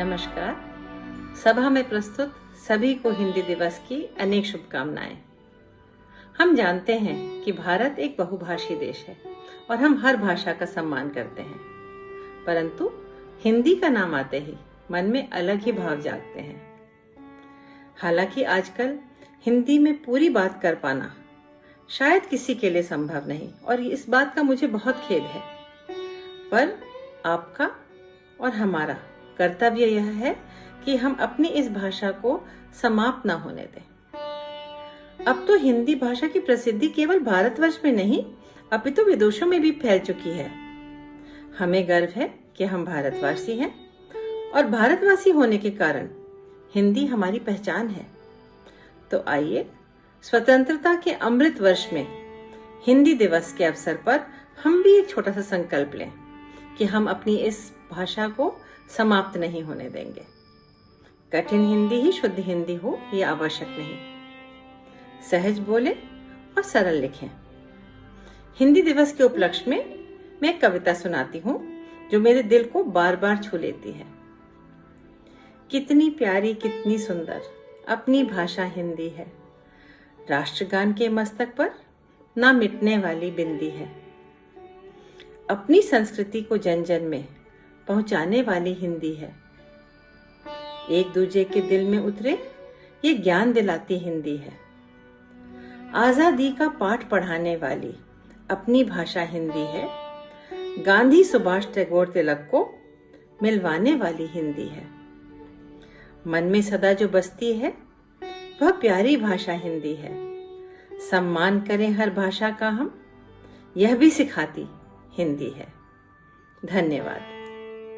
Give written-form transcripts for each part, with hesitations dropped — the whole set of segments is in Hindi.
नमस्कार। सभा में प्रस्तुत सभी को हिंदी दिवस की अनेक शुभकामनाएं। हम जानते हैं कि भारत एक बहुभाषी देश है और हम हर भाषा का सम्मान करते हैं, परंतु हिंदी का नाम आते ही मन में अलग ही भाव जागते हैं। हालांकि आजकल हिंदी में पूरी बात कर पाना शायद किसी के लिए संभव नहीं और इस बात का मुझे बहुत खेद है, पर आपका और हमारा कर्तव्य यह है कि हम अपनी इस भाषा को समाप्त न होने दें। अब तो हिंदी भाषा की प्रसिद्धि केवल भारतवर्ष में नहीं अपितु विदेशों में भी फैल चुकी है। हमें गर्व है कि हम भारतवासी हैं और भारतवासी होने के कारण हिंदी हमारी पहचान है। तो आइए स्वतंत्रता के अमृत वर्ष में हिंदी दिवस के अवसर पर हम भी एक छोटा सा संकल्प लें कि हम अपनी इस भाषा को समाप्त नहीं होने देंगे। कठिन हिंदी ही शुद्ध हिंदी हो यह आवश्यक नहीं। सहज बोले और सरल लिखें। हिंदी दिवस के उपलक्ष्य में मैं एक कविता सुनाती हूँ जो मेरे दिल को बार बार छू लेती है। कितनी प्यारी कितनी सुंदर अपनी भाषा हिंदी है, राष्ट्रगान के मस्तक पर ना मिटने वाली बिंदी है। अपनी संस्कृति को जन जन में पहुंचाने वाली हिंदी है। एक दूजे के दिल में उतरे ये ज्ञान दिलाती हिंदी है। आजादी का पाठ पढ़ाने वाली अपनी भाषा हिंदी है। गांधी सुभाष टैगोर तिलक को मिलवाने वाली हिंदी है। मन में सदा जो बसती है वह प्यारी भाषा हिंदी है। सम्मान करें हर भाषा का हम, यह भी सिखाती हिंदी है। धन्यवाद।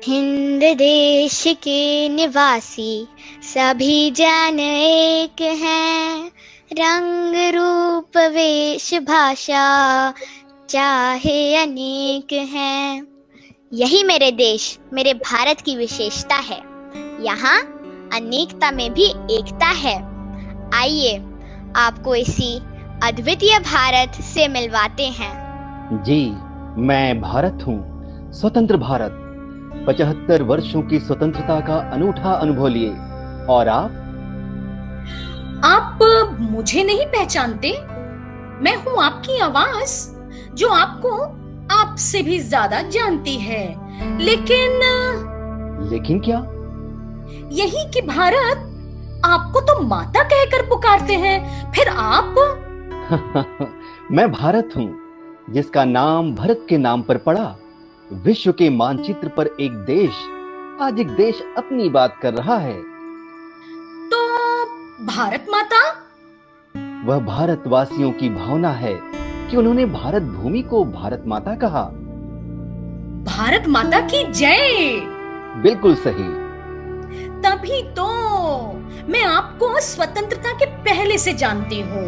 हिंद देश के निवासी सभी जन एक हैं, रंग रूप वेश भाषा चाहे अनेक हैं। यही मेरे देश मेरे भारत की विशेषता है। यहाँ अनेकता में भी एकता है। आइए आपको इसी अद्वितीय भारत से मिलवाते हैं। जी, मैं भारत हूँ, स्वतंत्र भारत। 75 वर्षों की स्वतंत्रता का अनूठा अनुभव लिए। और आप मुझे नहीं पहचानते? मैं हूँ आपकी आवाज जो आपको आपसे भी ज्यादा जानती है। लेकिन क्या? यही कि भारत आपको तो माता कहकर पुकारते हैं, फिर आप? मैं भारत हूँ जिसका नाम भरत के नाम पर पड़ा। विश्व के मानचित्र पर एक देश, आज एक देश अपनी बात कर रहा है। तो भारत माता? वह भारतवासियों की भावना है कि उन्होंने भारत भूमि को भारत माता कहा। भारत माता की जय। बिल्कुल सही। तभी तो मैं आपको स्वतंत्रता के पहले से जानती हूँ।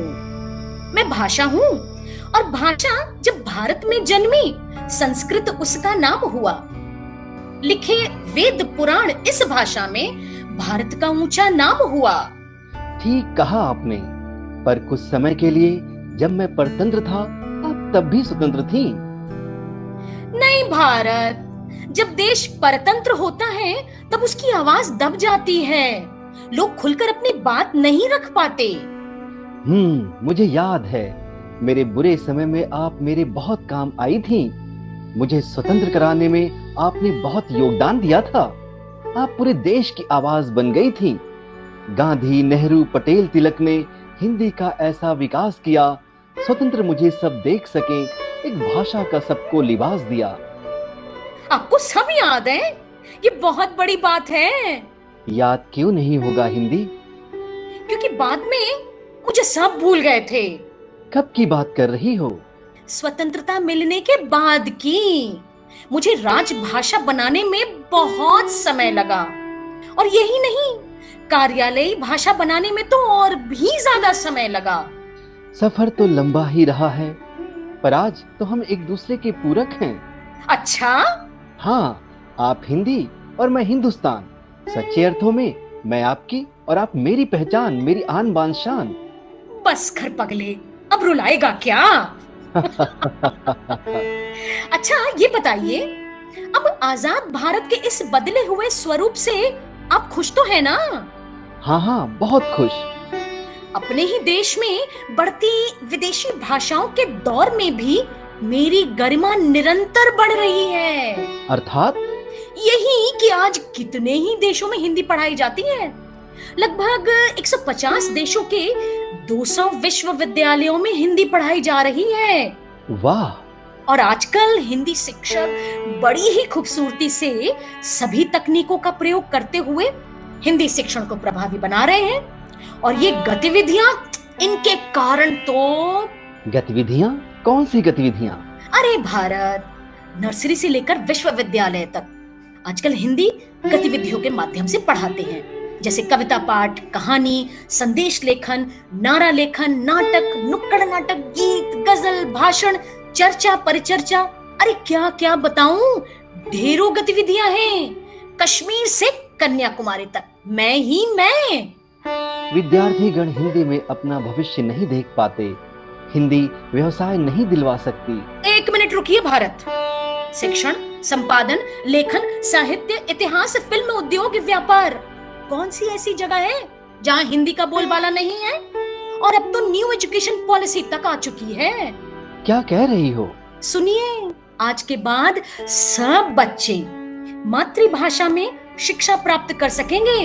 मैं भाषा हूँ और भाषा जब भारत में जन्मी, संस्कृत उसका नाम हुआ। लिखे वेद पुराण इस भाषा में भारत का ऊंचा नाम हुआ। ठीक कहा आपने, पर कुछ समय के लिए जब मैं परतंत्र था, आप तब भी स्वतंत्र थी। नहीं भारत, जब देश परतंत्र होता है तब उसकी आवाज दब जाती है। लोग खुलकर अपनी बात नहीं रख पाते। मुझे याद है, मेरे बुरे समय में आप मेरे बहुत काम आई थी। मुझे स्वतंत्र कराने में आपने बहुत योगदान दिया था। आप पूरे देश की आवाज बन गई थी। गांधी, नेहरू, पटेल, तिलक ने हिंदी का ऐसा विकास किया, स्वतंत्र मुझे सब देख सके, एक भाषा का सबको लिबास दिया। आपको सब याद है? ये बहुत बड़ी बात है। याद क्यों नहीं होगा हिंदी? क्योंकि बाद में मुझे सब भूल गए थे। कब की बात कर रही हो? स्वतंत्रता मिलने के बाद की। मुझे राजभाषा बनाने में बहुत समय लगा, और यही नहीं, कार्यालयी भाषा बनाने में तो और भी ज्यादा समय लगा। सफर तो लंबा ही रहा है, पर आज तो हम एक दूसरे के पूरक हैं। अच्छा? हाँ, आप हिंदी और मैं हिंदुस्तान। सच्चे अर्थों में मैं आपकी और आप मेरी पहचान, मेरी आन बान शान। बस कर पगले, अब रुलाएगा क्या? अच्छा ये बताइए, अब आजाद भारत के इस बदले हुए स्वरूप से आप खुश तो है ना? हाँ हाँ, बहुत खुश। अपने ही देश में बढ़ती विदेशी भाषाओं के दौर में भी मेरी गरिमा निरंतर बढ़ रही है। अर्थात? यही कि आज कितने ही देशों में हिंदी पढ़ाई जाती है। लगभग 150 देशों के 200 विश्वविद्यालयों में हिंदी पढ़ाई जा रही है। वाह! और आजकल हिंदी शिक्षक बड़ी ही खूबसूरती से सभी तकनीकों का प्रयोग करते हुए हिंदी शिक्षण को प्रभावी बना रहे हैं। और ये गतिविधियां, इनके कारण तो गतिविधियां? कौन सी गतिविधियां? अरे भारत, नर्सरी से लेकर विश्वविद्यालय तक आजकल हिंदी गतिविधियों के माध्यम से पढ़ाते हैं, जैसे कविता पाठ, कहानी, संदेश लेखन, नारा लेखन, नाटक, नुक्कड़ नाटक, गीत, गजल, भाषण, चर्चा, परिचर्चा। अरे क्या क्या बताऊं, ढेरों गतिविधियां हैं। कश्मीर से कन्याकुमारी तक मैं ही मैं। विद्यार्थीगण हिंदी में अपना भविष्य नहीं देख पाते। हिंदी व्यवसाय नहीं दिलवा सकती। 1 मिनट रुकिए भारत। शिक्षण, संपादन, लेखन, साहित्य, इतिहास, फिल्म, उद्योग, व्यापार, कौन सी ऐसी जगह है जहां हिंदी का बोलबाला नहीं है? और अब तो न्यू एजुकेशन पॉलिसी तक आ चुकी है। क्या कह रही हो? सुनिए, आज के बाद सब बच्चे मातृभाषा में शिक्षा प्राप्त कर सकेंगे।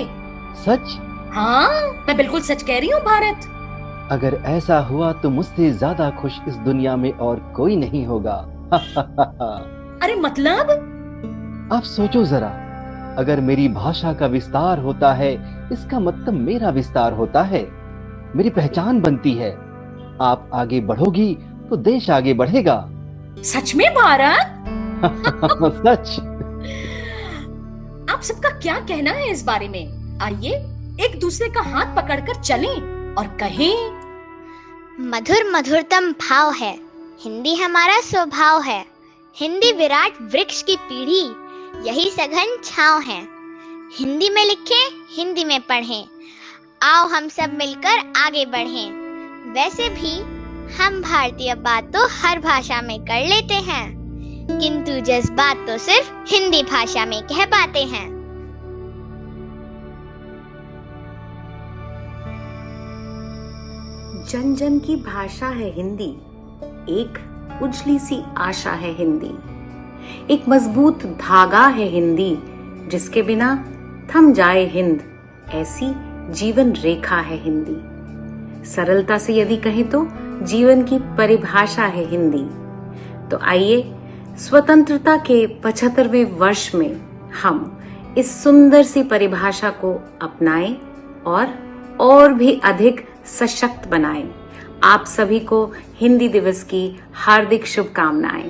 सच? हाँ, मैं बिल्कुल सच कह रही हूँ भारत। अगर ऐसा हुआ तो मुझसे ज्यादा खुश इस दुनिया में और कोई नहीं होगा। अरे मतलब? आप सोचो जरा, अगर मेरी भाषा का विस्तार होता है, इसका मतलब मेरा विस्तार होता है, मेरी पहचान बनती है। आप आगे बढ़ोगी तो देश आगे बढ़ेगा। सच में भारत? सच। आप सबका क्या कहना है इस बारे में? आइए एक दूसरे का हाथ पकड़कर चलें और कहें, मधुर मधुरतम भाव है, हिंदी हमारा स्वभाव है। हिंदी विराट वृक्ष की पीढ़ी, यही सघन छांव है। हिंदी में लिखें, हिंदी में पढ़ें, आओ हम सब मिलकर आगे बढ़ें। वैसे भी हम भारतीय बात तो हर भाषा में कर लेते हैं, किंतु जज्बात तो सिर्फ हिंदी भाषा में कह पाते हैं। जन जन की भाषा है हिंदी, एक उजली सी आशा है हिंदी, एक मजबूत धागा है हिंदी, जिसके बिना थम जाए हिंद, ऐसी जीवन रेखा है हिंदी। सरलता से यदि कहें तो जीवन की परिभाषा है हिंदी। तो आइए स्वतंत्रता के 75वें वर्ष में हम इस सुंदर सी परिभाषा को अपनाएं और भी अधिक सशक्त बनाएं। आप सभी को हिंदी दिवस की हार्दिक शुभकामनाएं।